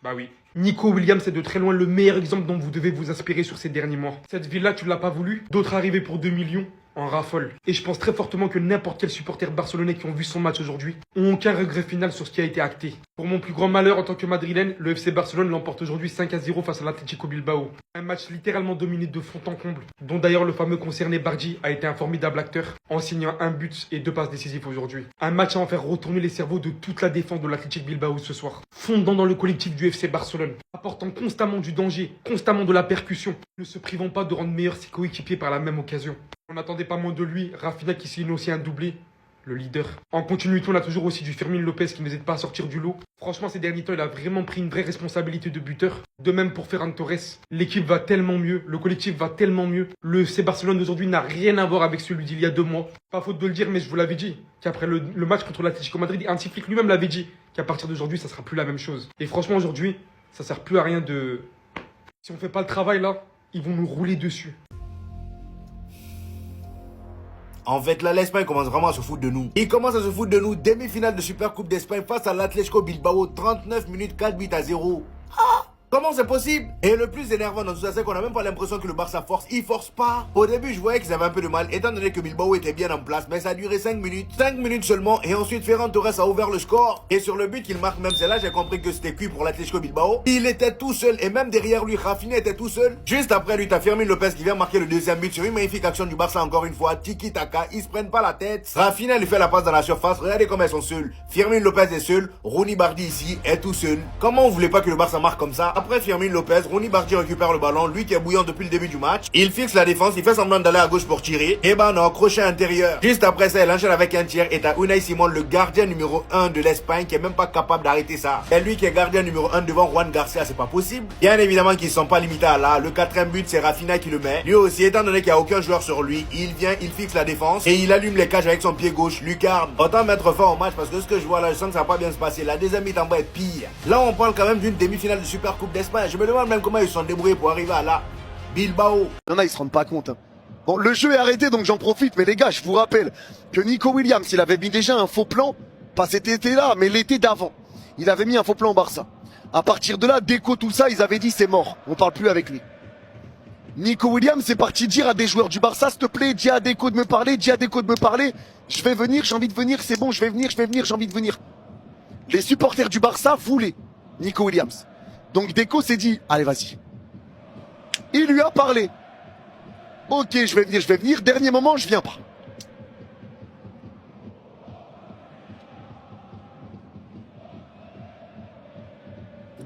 Bah oui. Nico Williams est de très loin le meilleur exemple dont vous devez vous inspirer sur ces derniers mois. Cette ville-là, tu l'as pas voulu. D'autres arrivés pour 2 millions en raffolent. Et je pense très fortement que n'importe quel supporter barcelonais qui ont vu son match aujourd'hui ont aucun regret final sur ce qui a été acté. Pour mon plus grand malheur en tant que madrilène, le FC Barcelone l'emporte aujourd'hui 5-0 face à l'Atlético Bilbao. Un match littéralement dominé de fond en comble, dont d'ailleurs le fameux concerné Bardi a été un formidable acteur en signant un but et 2 passes décisives aujourd'hui. Un match à en faire retourner les cerveaux de toute la défense de l'Atlético Bilbao ce soir. Fondant dans le collectif du FC Barcelone, apportant constamment du danger, constamment de la percussion, ne se privant pas de rendre meilleurs ses coéquipiers par la même occasion. On n'attendait pas moins de lui, Rafinha qui signe aussi un doublé, le leader. En continuité, on a toujours aussi du Fermín Lopez qui n'hésite pas à sortir du lot. Franchement, ces derniers temps, il a vraiment pris une vraie responsabilité de buteur. De même pour Ferran Torres. L'équipe va tellement mieux, le collectif va tellement mieux. Le FC Barcelone d'aujourd'hui n'a rien à voir avec celui d'il y a 2 mois. Pas faute de le dire, mais je vous l'avais dit, qu'après le match contre l'Atlético Madrid, Hansi Flick lui-même l'avait dit, qu'à partir d'aujourd'hui, ça sera plus la même chose. Et franchement, aujourd'hui, ça sert plus à rien de... Si on fait pas le travail là, ils vont nous rouler dessus. En fait, là, l'Espagne commence vraiment à se foutre de nous. Il commence à se foutre de nous. Demi-finale de Supercoupe d'Espagne face à l'Atlético Bilbao. 39 minutes, 4-0. Comment c'est possible? Et le plus énervant dans tout ça, c'est qu'on n'a même pas l'impression que le Barça force. Il force pas. Au début, je voyais qu'ils avaient un peu de mal, étant donné que Bilbao était bien en place, mais ça a duré 5 minutes. 5 minutes seulement, et ensuite Ferran Torres a ouvert le score. Et sur le but qu'il marque, même c'est là, j'ai compris que c'était cuit pour l'Atlético Bilbao. Il était tout seul, et même derrière lui, Rafinha était tout seul. Juste après lui, t'as Fermín Lopez qui vient marquer le deuxième but sur une magnifique action du Barça encore une fois. Tiki-taka, ils se prennent pas la tête. Rafinha lui fait la passe dans la surface, regardez comment ils sont seuls. Fermín Lopez est seul, Rooney Bardi ici est tout seul. Comment on voulait pas que le Barça marque comme ça? Après Fermín Lopez, Rooney Bardi récupère le ballon, lui qui est bouillant depuis le début du match. Il fixe la défense, il fait semblant d'aller à gauche pour tirer. Et ben non, crochet intérieur. Juste après ça, il enchaîne avec un tir et t'as Unai Simon, le gardien numéro 1 de l'Espagne, qui est même pas capable d'arrêter ça. Et lui qui est gardien numéro 1 devant Juan Garcia, c'est pas possible. Bien évidemment qu'ils sont pas limités à là. Le 4ème but, c'est Rafinha qui le met. Lui aussi, étant donné qu'il n'y a aucun joueur sur lui, il vient, il fixe la défense et il allume les cages avec son pied gauche, lucarne. Autant mettre fin au match parce que ce que je vois là, je sens que ça va pas bien se passer. La deuxième mi-temps va être pire. Là, on parle quand même d'une demi-finale de Supercoupe d'Espagne. Je me demande même comment ils se sont débrouillés pour arriver à là. Bilbao. Il y en a, ils se rendent pas compte. Bon, le jeu est arrêté, donc j'en profite. Mais les gars, je vous rappelle que Nico Williams, il avait mis déjà un faux plan, pas cet été-là, mais l'été d'avant. Il avait mis un faux plan au Barça. À partir de là, Deco, tout ça, ils avaient dit c'est mort. On parle plus avec lui. Nico Williams est parti dire à des joueurs du Barça, s'il te plaît, dis à Deco de me parler, dis à Deco de me parler. Je vais venir, j'ai envie de venir, c'est bon, je vais venir, j'ai envie de venir. Les supporters du Barça voulaient Nico Williams. Donc Deco s'est dit, allez vas-y. Il lui a parlé. Ok, je vais venir. Dernier moment, je viens pas.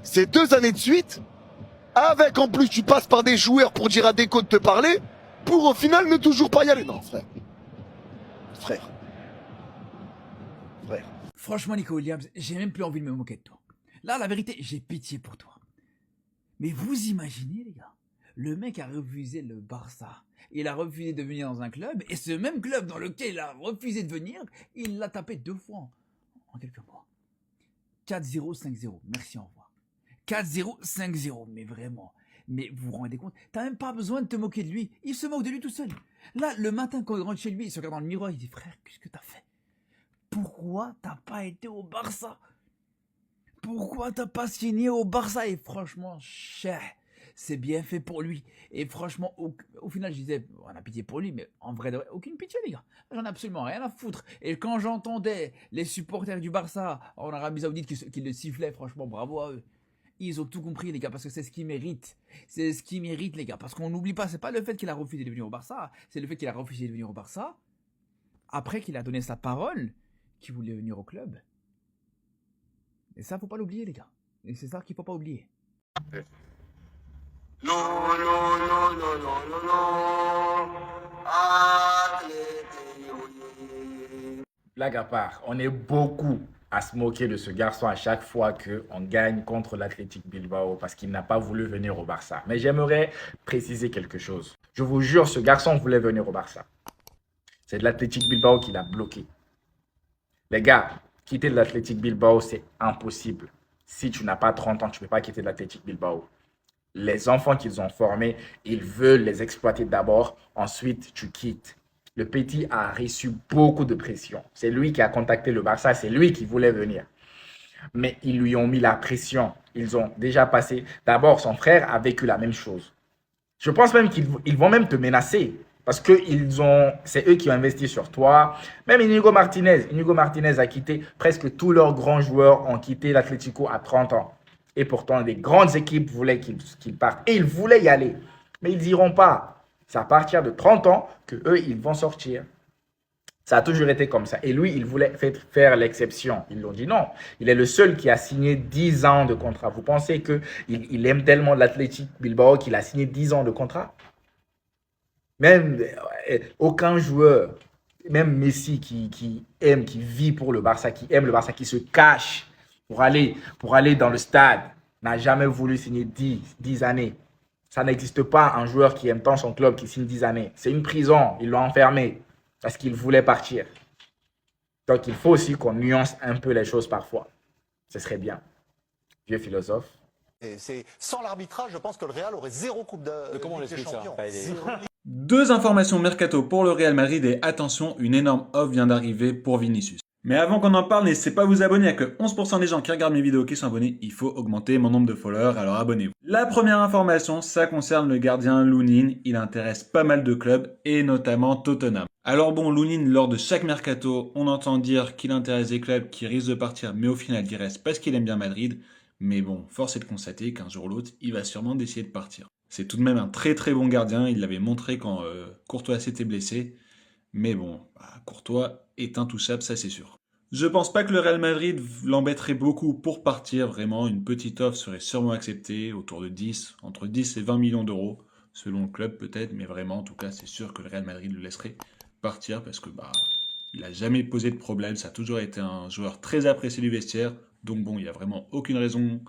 C'est 2 années de suite. Avec en plus, tu passes par des joueurs pour dire à Deco de te parler. Pour au final ne toujours pas y aller. Non, frère. Frère. Frère. Franchement, Nico Williams, j'ai même plus envie de me moquer de toi. Là, la vérité, j'ai pitié pour toi. Mais vous imaginez, les gars, le mec a refusé le Barça. Il a refusé de venir dans un club, et ce même club dans lequel il a refusé de venir, il l'a tapé 2 fois en quelques mois. 4-0, 5-0. Merci, au revoir. 4-0, 5-0. Mais vraiment. Mais vous vous rendez compte, t'as même pas besoin de te moquer de lui. Il se moque de lui tout seul. Là, le matin, quand il rentre chez lui, il se regarde dans le miroir, il dit, frère, qu'est-ce que t'as fait? Pourquoi t'as pas été au Barça? Pourquoi t'as pas signé au Barça? Et franchement, cher, c'est bien fait pour lui. Et franchement, au final, je disais, on a pitié pour lui, mais en vrai, aucune pitié, les gars. J'en ai absolument rien à foutre. Et quand j'entendais les supporters du Barça en Arabie Saoudite qui le sifflaient, franchement, bravo à eux. Ils ont tout compris, les gars, parce que c'est ce qu'ils méritent. C'est ce qu'ils méritent, les gars. Parce qu'on n'oublie pas, c'est pas le fait qu'il a refusé de venir au Barça, c'est le fait qu'il a refusé de venir au Barça, après qu'il a donné sa parole qu'il voulait venir au club. Et ça, faut pas l'oublier, les gars. Et c'est ça qu'il faut pas oublier. Non, non, non, non, non, non, non. Atlético. Blague à part, on est beaucoup à se moquer de ce garçon à chaque fois qu'on gagne contre l'Athletic Bilbao parce qu'il n'a pas voulu venir au Barça. Mais j'aimerais préciser quelque chose. Je vous jure, ce garçon voulait venir au Barça. C'est de l'Athletic Bilbao qui l'a bloqué. Les gars, quitter l'Athletic Bilbao, c'est impossible. Si tu n'as pas 30 ans, tu ne peux pas quitter l'Athletic Bilbao. Les enfants qu'ils ont formés, ils veulent les exploiter d'abord, ensuite tu quittes. Le petit a reçu beaucoup de pression. C'est lui qui a contacté le Barça, c'est lui qui voulait venir. mais ils lui ont mis la pression. Ils ont déjà passé. D'abord, son frère a vécu la même chose. Je pense même qu'ils vont même te menacer. Parce que c'est eux qui ont investi sur toi. Même Inigo Martinez a quitté, presque tous leurs grands joueurs ont quitté l'Atlético à 30 ans. Et pourtant, des grandes équipes voulaient qu'ils partent. Et ils voulaient y aller. Mais ils n'iront pas. C'est à partir de 30 ans qu'eux, ils vont sortir. Ça a toujours été comme ça. Et lui, il voulait faire l'exception. Ils l'ont dit non. Il est le seul qui a signé 10 ans de contrat. Vous pensez qu'il aime tellement l'Athletic Bilbao qu'il a signé 10 ans de contrat? Même aucun joueur, même Messi qui vit pour le Barça, qui aime le Barça, qui se cache pour aller dans le stade, n'a jamais voulu signer 10 années. Ça n'existe pas un joueur qui aime tant son club qui signe 10 années. C'est une prison. Ils l'ont enfermé parce qu'il voulait partir. Donc, il faut aussi qu'on nuance un peu les choses parfois. Ce serait bien. Vieux philosophe. Et sans l'arbitrage, je pense que le Real aurait 0 coupe de comment on l'explique ça? Deux informations mercato pour le Real Madrid et attention, une énorme offre vient d'arriver pour Vinicius. Mais avant qu'on en parle, n'hésitez pas à vous abonner, il n'y a que 11% des gens qui regardent mes vidéos qui sont abonnés, il faut augmenter mon nombre de followers, alors abonnez-vous. La première information, ça concerne le gardien Lunin, il intéresse pas mal de clubs et notamment Tottenham. Alors bon, Lunin, lors de chaque mercato, on entend dire qu'il intéresse des clubs qui risquent de partir, mais au final il reste parce qu'il aime bien Madrid. Mais bon, force est de constater qu'un jour ou l'autre, il va sûrement décider de partir. C'est tout de même un très très bon gardien, il l'avait montré quand Courtois s'était blessé. Mais bon, Courtois est intouchable, ça c'est sûr. Je pense pas que le Real Madrid l'embêterait beaucoup pour partir, vraiment, une petite offre serait sûrement acceptée, autour de 10, entre 10 et 20 millions d'euros, selon le club peut-être, mais vraiment, en tout cas, c'est sûr que le Real Madrid le laisserait partir parce que il a jamais posé de problème, ça a toujours été un joueur très apprécié du vestiaire, donc bon, il n'y a vraiment aucune raison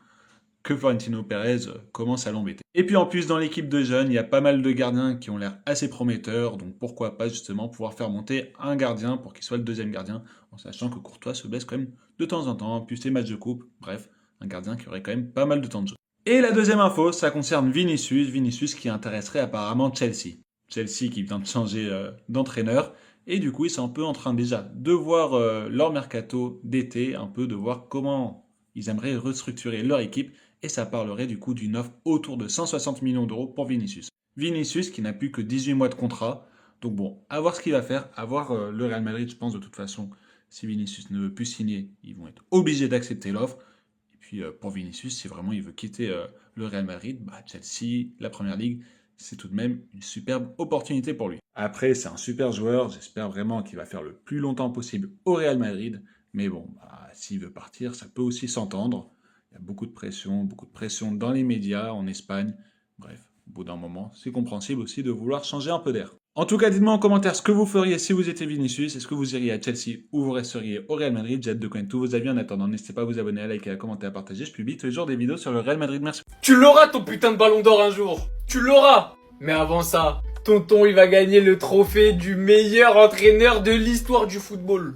que Florentino Pérez commence à l'embêter. Et puis en plus, dans l'équipe de jeunes, il y a pas mal de gardiens qui ont l'air assez prometteurs, donc pourquoi pas justement pouvoir faire monter un gardien pour qu'il soit le deuxième gardien, en sachant que Courtois se blesse quand même de temps en temps, plus les matchs de coupe, bref, un gardien qui aurait quand même pas mal de temps de jeu. Et la deuxième info, ça concerne Vinicius qui intéresserait apparemment Chelsea. Chelsea qui vient de changer d'entraîneur, et du coup ils sont un peu en train déjà de voir leur mercato d'été, un peu de voir comment ils aimeraient restructurer leur équipe, et ça parlerait du coup d'une offre autour de 160 millions d'euros pour Vinicius. Vinicius qui n'a plus que 18 mois de contrat, donc bon, à voir ce qu'il va faire, à voir le Real Madrid, je pense de toute façon, si Vinicius ne veut plus signer, ils vont être obligés d'accepter l'offre. Et puis pour Vinicius, si vraiment il veut quitter le Real Madrid, Chelsea, la Première Ligue, c'est tout de même une superbe opportunité pour lui. Après, c'est un super joueur, j'espère vraiment qu'il va faire le plus longtemps possible au Real Madrid, mais bon, s'il veut partir, ça peut aussi s'entendre. Il y a beaucoup de pression dans les médias, en Espagne. Bref, au bout d'un moment, c'est compréhensible aussi de vouloir changer un peu d'air. En tout cas, dites-moi en commentaire ce que vous feriez si vous étiez Vinicius. Est-ce que vous iriez à Chelsea ou vous resteriez au Real Madrid? J'ai hâte de connaître tous vos avis. En attendant, n'hésitez pas à vous abonner, à liker, à commenter, à partager. Je publie tous les jours des vidéos sur le Real Madrid. Merci. Tu l'auras ton putain de ballon d'or un jour. Tu l'auras. Mais avant ça, tonton, il va gagner le trophée du meilleur entraîneur de l'histoire du football.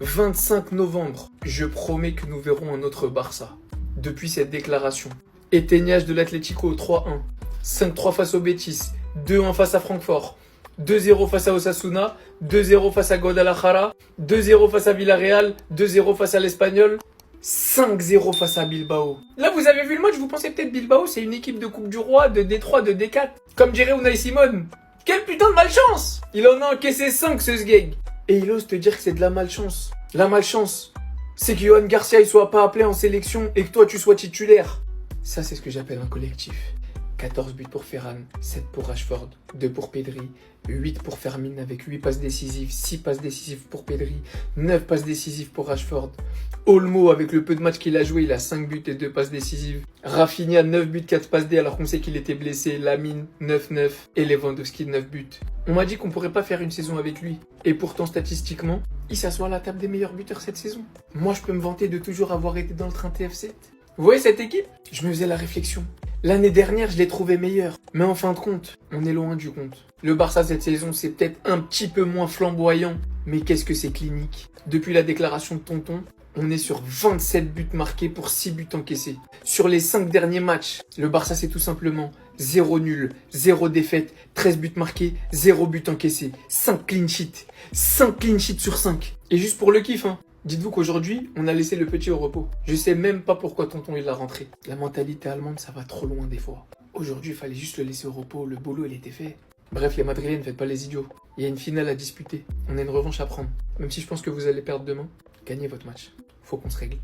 25 novembre, je promets que nous verrons un autre Barça. Depuis cette déclaration, éteignage de l'Atlético 3-1, 5-3 face au Betis, 2-1 face à Francfort, 2-0 face à Osasuna, 2-0 face à Guadalajara, 2-0 face à Villarreal, 2-0 face à l'Espagnol, 5-0 face à Bilbao. Là, vous avez vu le match, vous pensez peut-être Bilbao, c'est une équipe de Coupe du Roi, de D3, de D4. Comme dirait Unai Simon. Quelle putain de malchance! Il en a encaissé 5, ce sgeg. Et il ose te dire que c'est de la malchance. La malchance, c'est que Yohan Garcia il soit pas appelé en sélection et que toi tu sois titulaire. Ça, c'est ce que j'appelle un collectif. 14 buts pour Ferran, 7 pour Rashford, 2 pour Pedri, 8 pour Fermin avec 8 passes décisives, 6 passes décisives pour Pedri, 9 passes décisives pour Rashford. Olmo, avec le peu de matchs qu'il a joué, il a 5 buts et 2 passes décisives. Rafinha, 9 buts, 4 passes D alors qu'on sait qu'il était blessé. Lamine, 9-9 et Lewandowski, 9 buts. On m'a dit qu'on pourrait pas faire une saison avec lui. Et pourtant, statistiquement, il s'assoit à la table des meilleurs buteurs cette saison. Moi, je peux me vanter de toujours avoir été dans le train TF7. Vous voyez cette équipe? Je me faisais la réflexion. L'année dernière, je l'ai trouvé meilleur. Mais en fin de compte, on est loin du compte. Le Barça cette saison, c'est peut-être un petit peu moins flamboyant. Mais qu'est-ce que c'est clinique? Depuis la déclaration de Tonton, on est sur 27 buts marqués pour 6 buts encaissés. Sur les 5 derniers matchs, le Barça c'est tout simplement 0 nul, 0 défaite, 13 buts marqués, 0 but encaissé, 5 clean sheets. 5 clean sheets sur 5. Et juste pour le kiff, Dites-vous qu'aujourd'hui, on a laissé le petit au repos. Je sais même pas pourquoi tonton il l'a rentré. La mentalité allemande, ça va trop loin des fois. Aujourd'hui, il fallait juste le laisser au repos, le boulot, il était fait. Bref, les Madrilènes, ne faites pas les idiots. Il y a une finale à disputer. On a une revanche à prendre. Même si je pense que vous allez perdre demain, gagnez votre match. Faut qu'on se règle.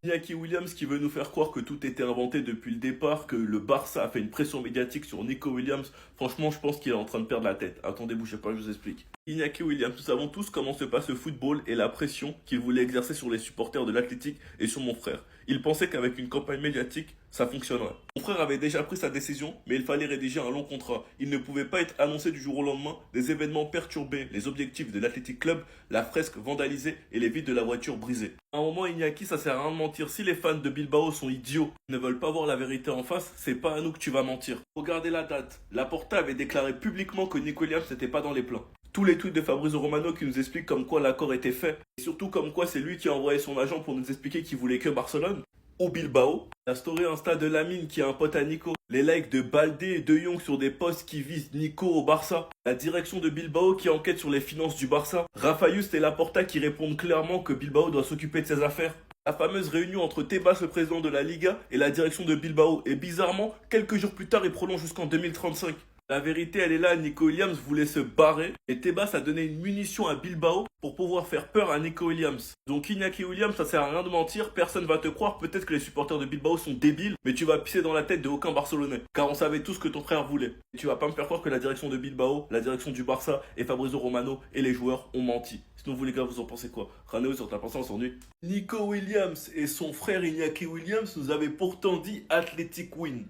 Iñaki Williams qui veut nous faire croire que tout était inventé depuis le départ, que le Barça a fait une pression médiatique sur Nico Williams. Franchement, je pense qu'il est en train de perdre la tête. Attendez, bougez pas, je vous explique. Iñaki Williams, nous savons tous comment se passe le football et la pression qu'il voulait exercer sur les supporters de l'Athletic et sur mon frère. Il pensait qu'avec une campagne médiatique, ça fonctionnerait. Mon frère avait déjà pris sa décision, mais il fallait rédiger un long contrat. Il ne pouvait pas être annoncé du jour au lendemain. Des événements perturbés, les objectifs de l'Athletic Club, la fresque vandalisée et les vitres de la voiture brisées. À un moment, Iñaki, ça sert à rien de mentir. Si les fans de Bilbao sont idiots, ne veulent pas voir la vérité en face, c'est pas à nous que tu vas mentir. Regardez la date. Laporta avait déclaré publiquement que Nico Williams n'était pas dans les plans. Tous les tweets de Fabrizio Romano qui nous expliquent comme quoi l'accord était fait, et surtout comme quoi c'est lui qui a envoyé son agent pour nous expliquer qu'il voulait que Barcelone ou Bilbao. La story Insta de Lamine qui a un pote à Nico. Les likes de Baldé et de Jong sur des posts qui visent Nico au Barça. La direction de Bilbao qui enquête sur les finances du Barça. Rafa Just et Laporta qui répondent clairement que Bilbao doit s'occuper de ses affaires. La fameuse réunion entre Tebas, le président de la Liga, et la direction de Bilbao. Et bizarrement, quelques jours plus tard, il prolonge jusqu'en 2035. La vérité, elle est là, Nico Williams voulait se barrer et Tebas a donné une munition à Bilbao pour pouvoir faire peur à Nico Williams. Donc Iñaki Williams, ça sert à rien de mentir, personne va te croire, peut-être que les supporters de Bilbao sont débiles, mais tu vas pisser dans la tête de aucun Barcelonais, car on savait tous que ton frère voulait. Et tu vas pas me faire croire que la direction de Bilbao, la direction du Barça et Fabrizio Romano et les joueurs ont menti. Sinon vous les gars, vous en pensez quoi? Raneo sur ta pensée, on s'ennuie. Nico Williams et son frère Iñaki Williams nous avaient pourtant dit Athletic win.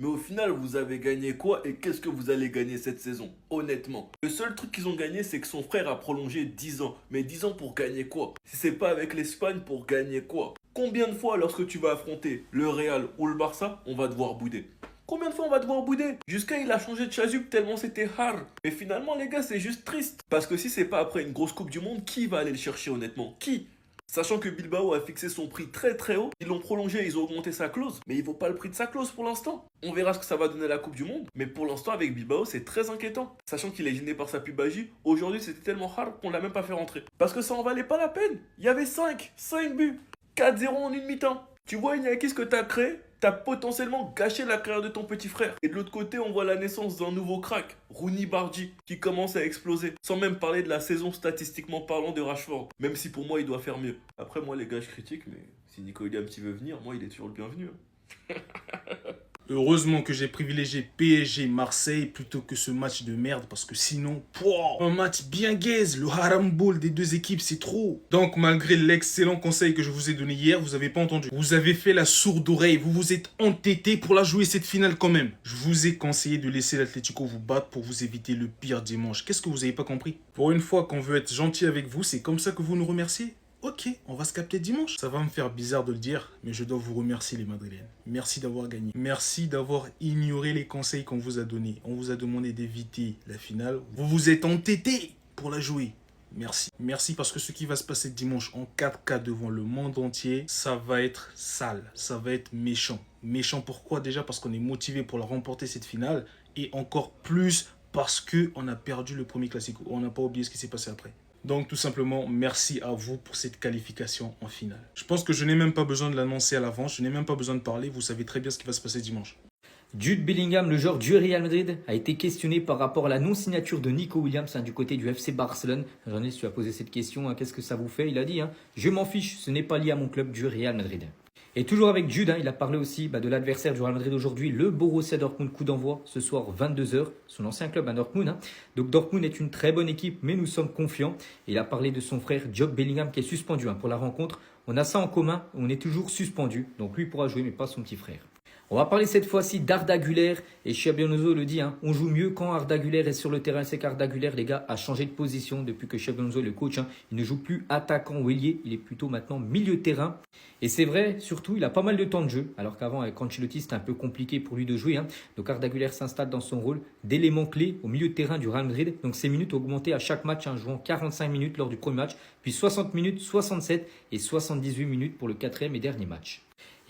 Mais au final, vous avez gagné quoi et qu'est-ce que vous allez gagner cette saison? Honnêtement. Le seul truc qu'ils ont gagné, c'est que son frère a prolongé 10 ans. Mais 10 ans pour gagner quoi? Si c'est pas avec l'Espagne, pour gagner quoi? Combien de fois, lorsque tu vas affronter le Real ou le Barça, on va devoir bouder? Combien de fois on va devoir bouder? Jusqu'à il a changé de chasuble tellement c'était hard. Mais finalement, les gars, c'est juste triste. Parce que si c'est pas après une grosse Coupe du Monde, qui va aller le chercher honnêtement? Qui? Sachant que Bilbao a fixé son prix très très haut, ils l'ont prolongé, ils ont augmenté sa clause, mais il vaut pas le prix de sa clause pour l'instant. On verra ce que ça va donner à la Coupe du Monde, mais pour l'instant avec Bilbao c'est très inquiétant. Sachant qu'il est gêné par sa pubagie, aujourd'hui c'était tellement hard qu'on l'a même pas fait rentrer. Parce que ça en valait pas la peine. Il y avait 5 buts, 4-0 en une mi-temps. Tu vois Iñaki ce que t'as créé? T'as potentiellement gâché la carrière de ton petit frère. Et de l'autre côté, on voit la naissance d'un nouveau crack, Rooney Bardi, qui commence à exploser. Sans même parler de la saison statistiquement parlant de Rashford. Même si pour moi, il doit faire mieux. Après, moi, les gars, je critique, mais si Nico Williams veut venir, moi, il est toujours le bienvenu. Heureusement que j'ai privilégié PSG Marseille plutôt que ce match de merde parce que sinon, un match bien gaze, le haram ball des deux équipes c'est trop. Donc malgré l'excellent conseil que je vous ai donné hier, vous avez pas entendu. Vous avez fait la sourde oreille, vous vous êtes entêté pour la jouer cette finale quand même. Je vous ai conseillé de laisser l'Atlético vous battre pour vous éviter le pire dimanche. Qu'est-ce que vous avez pas compris? Pour une fois qu'on veut être gentil avec vous, c'est comme ça que vous nous remerciez? Ok, on va se capter dimanche. Ça va me faire bizarre de le dire, mais je dois vous remercier les Madrilènes. Merci d'avoir gagné. Merci d'avoir ignoré les conseils qu'on vous a donnés. On vous a demandé d'éviter la finale. Vous vous êtes entêtés pour la jouer. Merci. Merci parce que ce qui va se passer dimanche en 4K devant le monde entier, ça va être sale. Ça va être méchant. Méchant pourquoi? Déjà parce qu'on est motivé pour la remporter cette finale. Et encore plus parce qu'on a perdu le premier classico. On n'a pas oublié ce qui s'est passé après. Donc tout simplement, merci à vous pour cette qualification en finale. Je pense que je n'ai même pas besoin de l'annoncer à l'avance, je n'ai même pas besoin de parler, vous savez très bien ce qui va se passer dimanche. Jude Bellingham, le joueur du Real Madrid, a été questionné par rapport à la non-signature de Nico Williams du côté du FC Barcelone. Jean-Yves, tu as posé cette question, qu'est-ce que ça vous fait? Il a dit, je m'en fiche, ce n'est pas lié à mon club du Real Madrid. Et toujours avec Jude, il a parlé aussi de l'adversaire du Real Madrid aujourd'hui, le Borussia Dortmund, coup d'envoi ce soir 22h, son ancien club à Dortmund. Donc Dortmund est une très bonne équipe, mais nous sommes confiants. Il a parlé de son frère Jude Bellingham qui est suspendu pour la rencontre. On a ça en commun, on est toujours suspendu, donc lui pourra jouer mais pas son petit frère. On va parler cette fois-ci d'Arda Güler et Xabi Alonso le dit, on joue mieux quand Arda Güler est sur le terrain. C'est qu'Arda Güler, les gars, a changé de position depuis que Xabi Alonso est le coach. Il ne joue plus attaquant ou ailier, il est plutôt maintenant milieu de terrain. Et c'est vrai, surtout, il a pas mal de temps de jeu, alors qu'avant avec Ancelotti, c'était un peu compliqué pour lui de jouer. Donc Arda Güler s'installe dans son rôle d'élément clé au milieu de terrain du Real Madrid. Donc ses minutes ont augmenté à chaque match, jouant 45 minutes lors du premier match, puis 60 minutes, 67 et 78 minutes pour le quatrième et dernier match.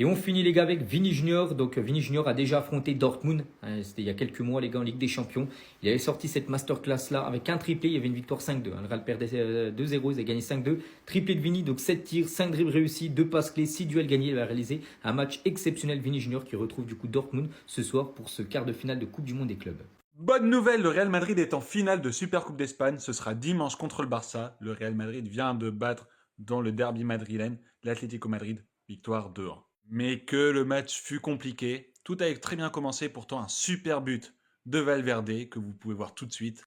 Et on finit les gars avec Vini Junior. Donc Vini Junior a déjà affronté Dortmund. C'était il y a quelques mois les gars en Ligue des Champions. Il avait sorti cette masterclass là avec un triplé. Il y avait une victoire 5-2. Le Real perdait 2-0, ils avaient gagné 5-2. Triplé de Vini, donc 7 tirs, 5 dribbles réussis, 2 passes clés, 6 duels gagnés. Il a réalisé un match exceptionnel. Vini Junior qui retrouve du coup Dortmund ce soir pour ce quart de finale de Coupe du Monde des clubs. Bonne nouvelle, le Real Madrid est en finale de Supercoupe d'Espagne. Ce sera dimanche contre le Barça. Le Real Madrid vient de battre dans le derby madrilène l'Atlético Madrid. Victoire 2-1. Mais que le match fut compliqué. Tout avait très bien commencé, pourtant un super but de Valverde que vous pouvez voir tout de suite.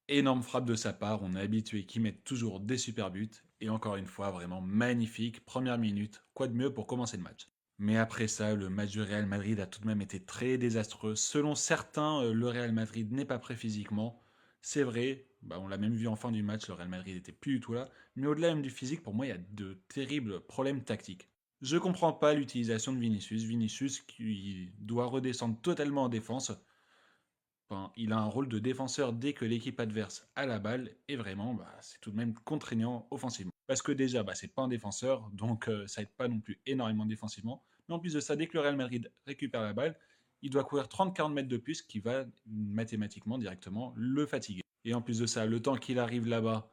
Énorme frappe de sa part, on est habitué qu'il mette toujours des super buts. Et encore une fois, vraiment magnifique. Première minute, quoi de mieux pour commencer le match. Mais après ça, le match du Real Madrid a tout de même été très désastreux. Selon certains, le Real Madrid n'est pas prêt physiquement. C'est vrai, on l'a même vu en fin du match, le Real Madrid n'était plus du tout là. Mais au-delà même du physique, pour moi, il y a de terribles problèmes tactiques. Je comprends pas l'utilisation de Vinicius. Vinicius qui doit redescendre totalement en défense. Enfin, il a un rôle de défenseur dès que l'équipe adverse a la balle et vraiment, c'est tout de même contraignant offensivement. Parce que déjà, c'est pas un défenseur, donc ça aide pas non plus énormément défensivement. Mais en plus de ça, dès que le Real Madrid récupère la balle, il doit courir 30-40 mètres de plus, qui va mathématiquement directement le fatiguer. Et en plus de ça, le temps qu'il arrive là-bas,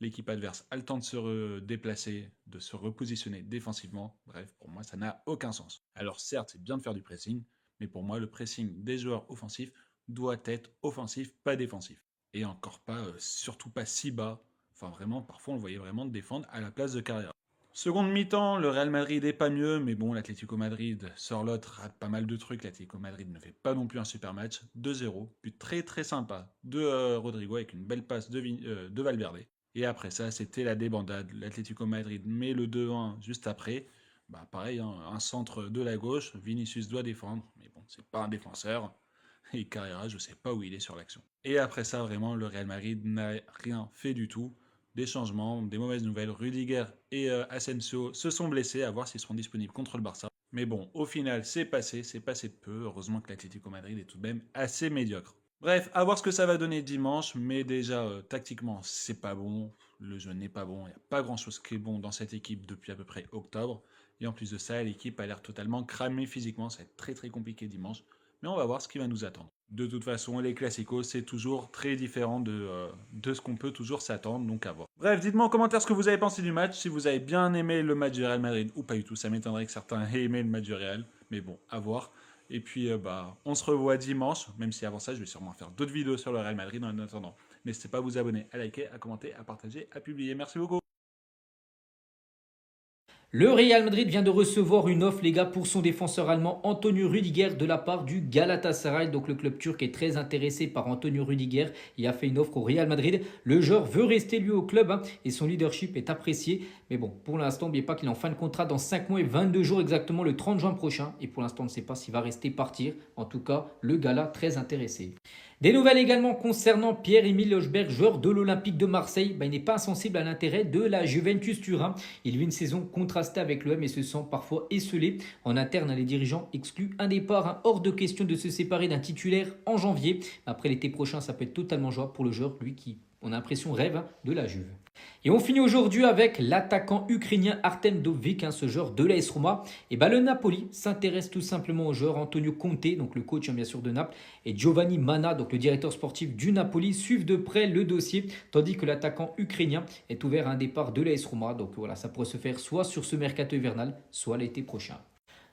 l'équipe adverse a le temps de se déplacer, de se repositionner défensivement. Bref, pour moi, ça n'a aucun sens. Alors certes, c'est bien de faire du pressing, mais pour moi, le pressing des joueurs offensifs doit être offensif, pas défensif. Et encore pas, surtout pas si bas. Enfin vraiment, parfois on le voyait vraiment défendre à la place de Carrera. Seconde mi-temps, le Real Madrid est pas mieux, mais bon, l'Atlético Madrid sort l'autre, rate pas mal de trucs. L'Atlético Madrid ne fait pas non plus un super match. 2-0, but très très sympa de Rodrigo avec une belle passe de Valverde. Et après ça, c'était la débandade. L'Atlético Madrid met le 2-1 juste après. Pareil, un centre de la gauche, Vinicius doit défendre, mais bon, c'est pas un défenseur. Et Carrera, je sais pas où il est sur l'action. Et après ça, vraiment, le Real Madrid n'a rien fait du tout. Des changements, des mauvaises nouvelles. Rudiger et Asensio se sont blessés, à voir s'ils seront disponibles contre le Barça. Mais bon, au final, c'est passé de peu. Heureusement que l'Atlético Madrid est tout de même assez médiocre. Bref, à voir ce que ça va donner dimanche, mais déjà, tactiquement, c'est pas bon. Le jeu n'est pas bon, il n'y a pas grand-chose qui est bon dans cette équipe depuis à peu près octobre. Et en plus de ça, l'équipe a l'air totalement cramée physiquement, ça va être très très compliqué dimanche. Mais on va voir ce qui va nous attendre. De toute façon, les classicos, c'est toujours très différent de ce qu'on peut toujours s'attendre, donc à voir. Bref, dites-moi en commentaire ce que vous avez pensé du match, si vous avez bien aimé le match du Real Madrid ou pas du tout. Ça m'étonnerait que certains aient aimé le match du Real, mais bon, à voir. Et puis, on se revoit dimanche, même si avant ça, je vais sûrement faire d'autres vidéos sur le Real Madrid en attendant. N'hésitez pas à vous abonner, à liker, à commenter, à partager, à publier. Merci beaucoup. Le Real Madrid vient de recevoir une offre, les gars, pour son défenseur allemand Antonio Rudiger de la part du Galatasaray. Donc le club turc est très intéressé par Antonio Rudiger. Il a fait une offre au Real Madrid. Le joueur veut rester lui au club et son leadership est apprécié. Mais bon, pour l'instant, n'oubliez pas qu'il est en fin de contrat dans 5 mois et 22 jours exactement le 30 juin prochain. Et pour l'instant, on ne sait pas s'il va rester partir. En tout cas, le Gala très intéressé. Des nouvelles également concernant Pierre-Emile Hojbjerg, joueur de l'Olympique de Marseille. Il n'est pas insensible à l'intérêt de la Juventus Turin. Il vit une saison contrastée avec l'OM et se sent parfois esselé. En interne, les dirigeants excluent un départ. Hors de question de se séparer d'un titulaire en janvier. Après l'été prochain, ça peut être totalement jouable pour le joueur, lui qui, on a l'impression, rêve de la Juve. Et on finit aujourd'hui avec l'attaquant ukrainien Artem Dovbyk, ce joueur de l'AS Roma. Et le Napoli s'intéresse tout simplement au joueur Antonio Conte, donc le coach bien sûr de Naples, et Giovanni Manna, donc le directeur sportif du Napoli, suivent de près le dossier, tandis que l'attaquant ukrainien est ouvert à un départ de l'AS Roma. Donc voilà, ça pourrait se faire soit sur ce mercato hivernal, soit l'été prochain.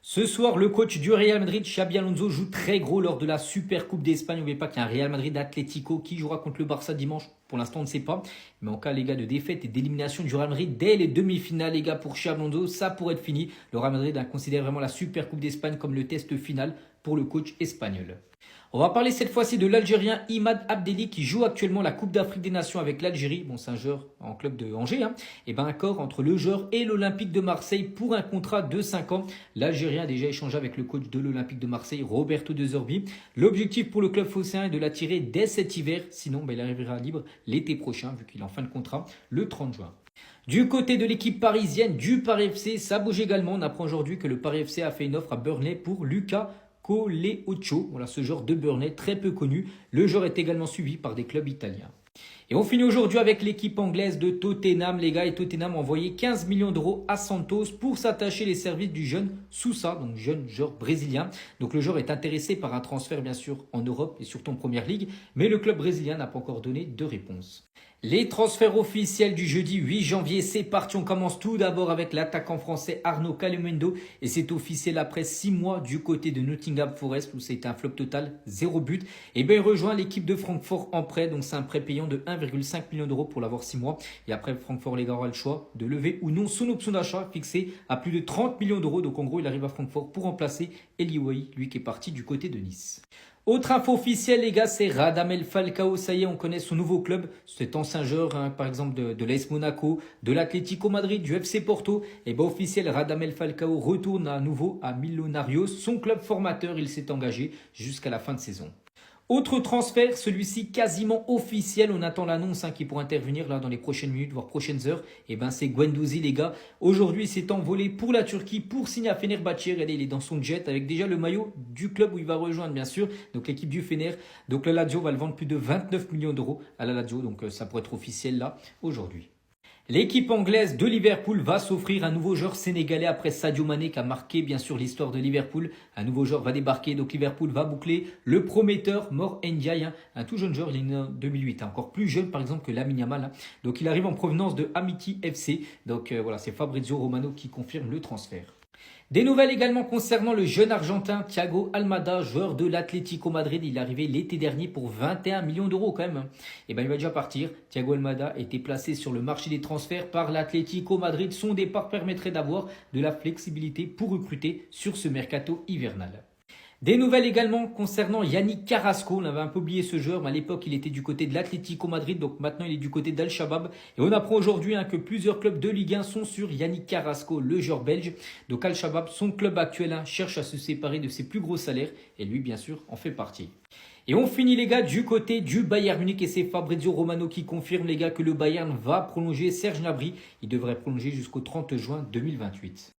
Ce soir, le coach du Real Madrid, Xabi Alonso, joue très gros lors de la Super Coupe d'Espagne. N'oubliez pas qu'il y a un Real Madrid Atlético qui jouera contre le Barça dimanche. Pour l'instant, on ne sait pas. Mais en cas, les gars, de défaite et d'élimination du Real Madrid dès les demi-finales, les gars, pour Xabi Alonso, ça pourrait être fini. Le Real Madrid considère vraiment la Super Coupe d'Espagne comme le test final pour le coach espagnol. On va parler cette fois-ci de l'Algérien Imad Abdelli qui joue actuellement la Coupe d'Afrique des Nations avec l'Algérie. Bon, c'est un joueur en club de Angers. Et un accord entre le joueur et l'Olympique de Marseille pour un contrat de 5 ans. L'Algérien a déjà échangé avec le coach de l'Olympique de Marseille, Roberto De Zerbi. L'objectif pour le club phocéen est de l'attirer dès cet hiver. Sinon, il arrivera libre l'été prochain vu qu'il est en fin de contrat le 30 juin. Du côté de l'équipe parisienne du Paris FC, ça bouge également. On apprend aujourd'hui que le Paris FC a fait une offre à Burnley pour Luca Coleoccio. Voilà, ce joueur de Burnley très peu connu. Le joueur est également suivi par des clubs italiens. Et on finit aujourd'hui avec l'équipe anglaise de Tottenham, les gars. Et Tottenham a envoyé 15 millions d'euros à Santos pour s'attacher les services du jeune Sousa, donc jeune joueur brésilien. Donc le joueur est intéressé par un transfert bien sûr en Europe et surtout en Première Ligue. Mais le club brésilien n'a pas encore donné de réponse. Les transferts officiels du jeudi 8 janvier, c'est parti. On commence tout d'abord avec l'attaquant français Arnaud Calemendo. Et c'est officiel après 6 mois du côté de Nottingham Forest où c'était un flop total, 0 but. Et bien il rejoint l'équipe de Francfort en prêt. Donc c'est un prêt payant de 1,5 million d'euros pour l'avoir 6 mois. Et après Francfort, les gars, aura le choix de lever ou non son option d'achat fixée à plus de 30 millions d'euros. Donc en gros, il arrive à Francfort pour remplacer Eli Wahi, lui qui est parti du côté de Nice. Autre info officielle, les gars, c'est Radamel Falcao. Ça y est, on connaît son nouveau club. Cet ancien joueur, hein, par exemple, de l'AS Monaco, de l'Atlético Madrid, du FC Porto. Et bien, officiel, Radamel Falcao retourne à nouveau à Millonarios. Son club formateur, il s'est engagé jusqu'à la fin de saison. Autre transfert, celui-ci quasiment officiel. On attend l'annonce qui pourrait intervenir là dans les prochaines minutes, voire prochaines heures. Et ben c'est Guendouzi, les gars. Aujourd'hui, il s'est envolé pour la Turquie pour signer à Fenerbahçe. Regardez, il est dans son jet avec déjà le maillot du club où il va rejoindre, bien sûr. Donc l'équipe du Fener. Donc la Lazio va le vendre plus de 29 millions d'euros à la Lazio. Donc ça pourrait être officiel là aujourd'hui. L'équipe anglaise de Liverpool va s'offrir un nouveau joueur sénégalais après Sadio Mané qui a marqué bien sûr l'histoire de Liverpool. Un nouveau joueur va débarquer, donc Liverpool va boucler le prometteur Mor Ndiaye, un tout jeune joueur, il est né en 2008, encore plus jeune par exemple que Lamine Yamal. Donc il arrive en provenance de Amity FC, donc voilà, c'est Fabrizio Romano qui confirme le transfert. Des nouvelles également concernant le jeune argentin Thiago Almada, joueur de l'Atlético Madrid. Il est arrivé l'été dernier pour 21 millions d'euros quand même. Et ben il va déjà partir. Thiago Almada était placé sur le marché des transferts par l'Atlético Madrid. Son départ permettrait d'avoir de la flexibilité pour recruter sur ce mercato hivernal. Des nouvelles également concernant Yannick Carrasco. On avait un peu oublié ce joueur, mais à l'époque, il était du côté de l'Atlético Madrid. Donc maintenant, il est du côté d'Al-Shabaab. Et on apprend aujourd'hui que plusieurs clubs de Ligue 1 sont sur Yannick Carrasco, le joueur belge. Donc Al-Shabaab, son club actuel, cherche à se séparer de ses plus gros salaires. Et lui, bien sûr, en fait partie. Et on finit, les gars, du côté du Bayern Munich. Et c'est Fabrizio Romano qui confirme, les gars, que le Bayern va prolonger Serge Gnabry. Il devrait prolonger jusqu'au 30 juin 2028.